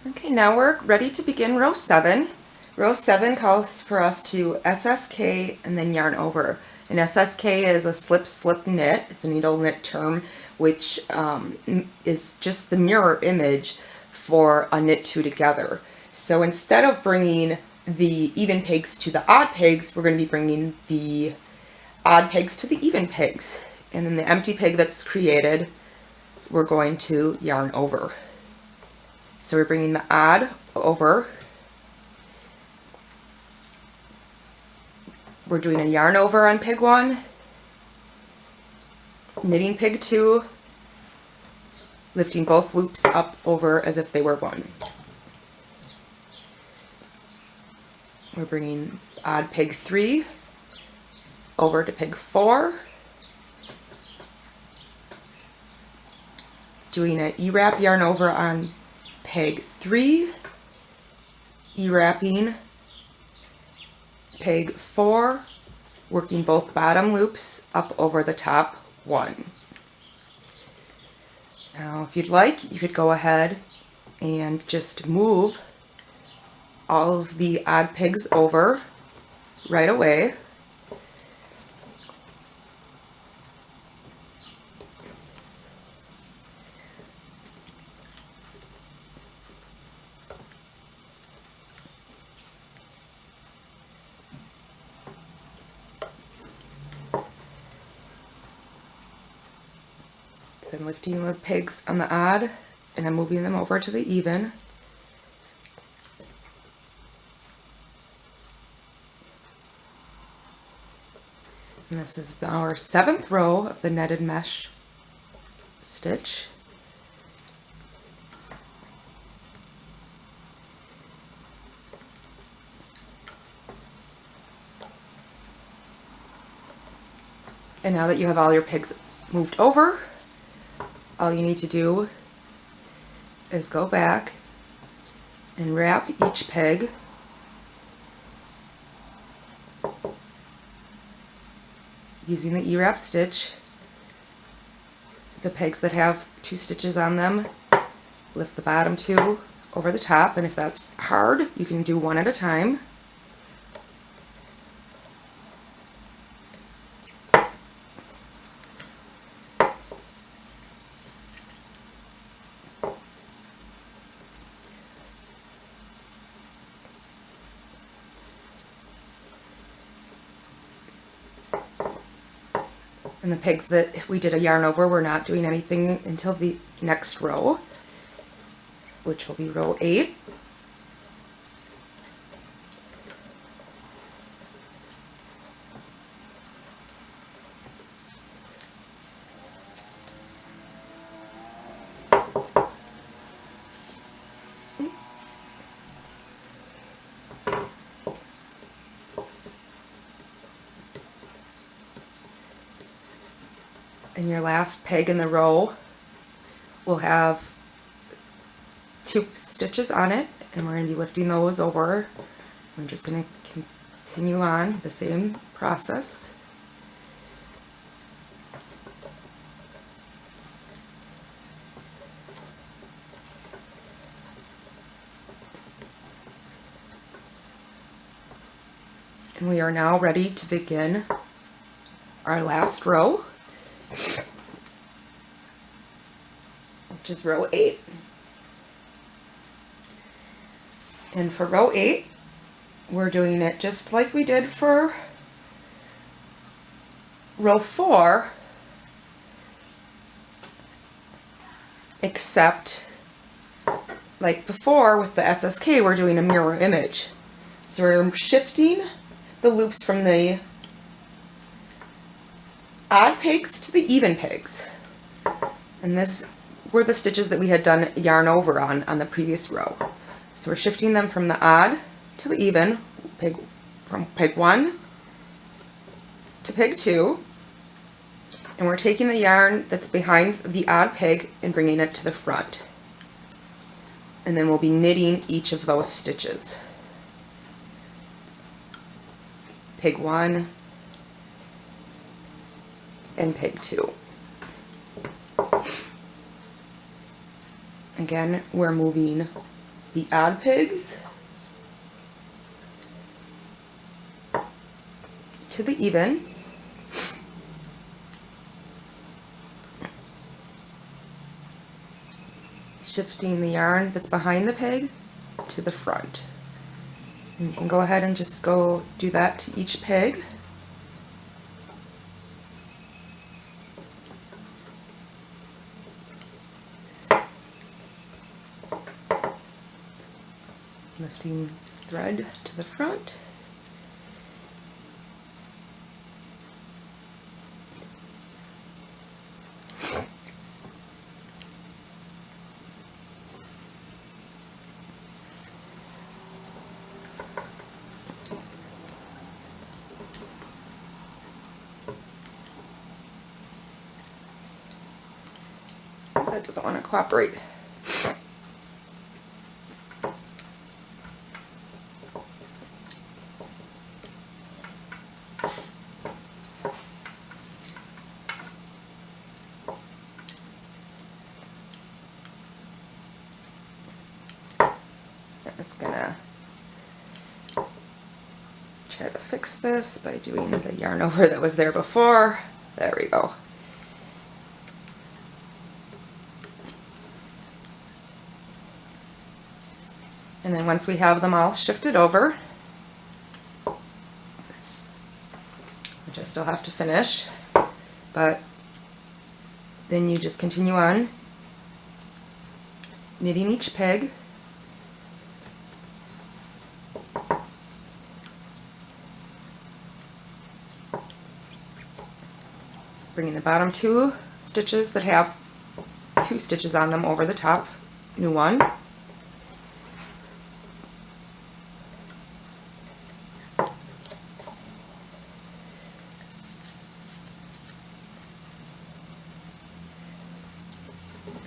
Okay, now we're ready to begin row 7. Row 7 calls for us to SSK and then yarn over. And SSK is a slip-slip knit. It's a needle knit term, which is just the mirror image for a knit two together. So instead of bringing the even pegs to the odd pegs, we're going to be bringing the odd pegs to the even pegs. And then the empty peg that's created, we're going to yarn over. So we're bringing the odd over. We're doing a yarn over on peg 1, knitting peg 2, lifting both loops up over as if they were one. We're bringing odd peg 3 over to peg 4, doing an ewrap yarn over on peg 3, ewrapping peg 4, working both bottom loops up over the top 1. Now if you'd like, you could go ahead and just move all of the odd pegs over right away. So I'm lifting the pegs on the odd and I'm moving them over to the even. And this is our 7th row of the netted mesh stitch. And now that you have all your pegs moved over, all you need to do is go back and wrap each peg using the ewrap stitch. The pegs that have 2 stitches on them, lift the bottom 2 over the top, and if that's hard, you can do one at a time. And the pegs that we did a yarn over, we're not doing anything until the next row, which will be row 8. And your last peg in the row will have 2 stitches on it, and we're going to be lifting those over. We're just going to continue on the same process. And we are now ready to begin our last row, which is row 8. And for row 8, we're doing it just like we did for row 4, except like before with the SSK, we're doing a mirror image. So we're shifting the loops from the odd pegs to the even pegs. And this were the stitches that we had done yarn over on the previous row. So we're shifting them from the odd to the even, from peg 1 to peg 2, and we're taking the yarn that's behind the odd peg and bringing it to the front. And then we'll be knitting each of those stitches. Peg 1 and peg 2. Again, we're moving the odd pegs to the even. Shifting the yarn that's behind the peg to the front. And you can go ahead and just go do that to each peg. Lifting thread to the front. That doesn't want to cooperate. I'm just gonna try to fix this by doing the yarn over that was there before. There we go. And then once we have them all shifted over, which I still have to finish, but then you just continue on knitting each peg. Bringing the bottom 2 stitches that have 2 stitches on them over the top, new one.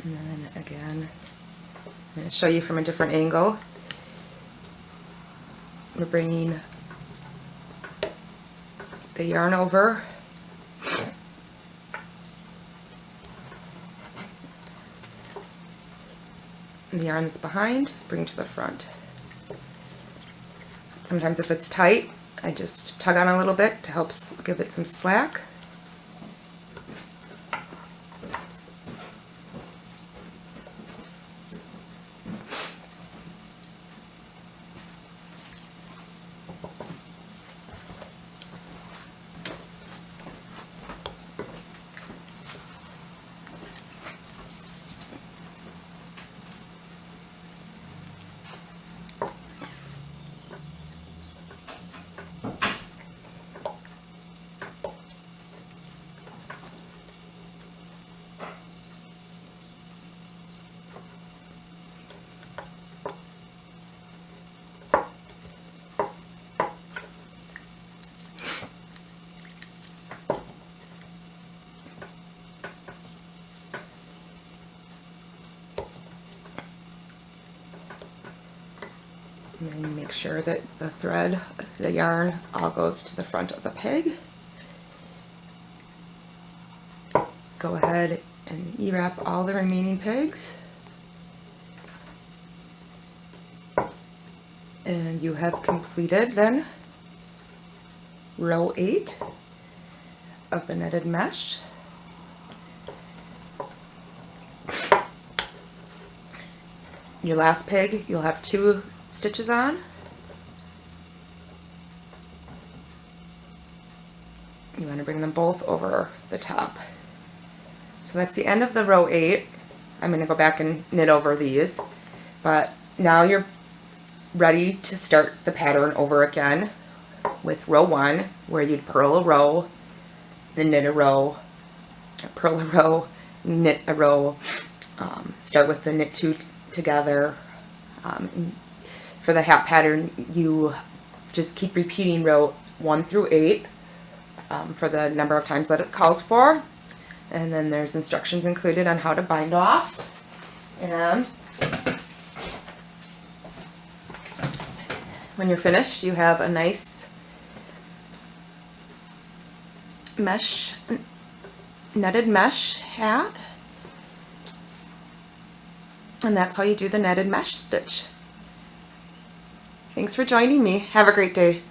And then again, I'm going to show you from a different angle. We're bringing the yarn over, and the yarn that's behind, bring to the front. Sometimes if it's tight, I just tug on a little bit to help give it some slack. And then make sure that the thread, the yarn, all goes to the front of the peg. Go ahead and ewrap all the remaining pegs. And you have completed then row 8 of the knitted mesh. Your last peg, you'll have 2 stitches on. You want to bring them both over the top. So that's the end of the row 8. I'm going to go back and knit over these, but now you're ready to start the pattern over again with row 1, where you'd purl a row, then knit a row, purl a row, knit a row, start with the knit 2 together. For the hat pattern, you just keep repeating row 1 through 8 for the number of times that it calls for. And then there's instructions included on how to bind off. And when you're finished, you have a nice mesh, netted mesh hat. And that's how you do the netted mesh stitch. Thanks for joining me. Have a great day.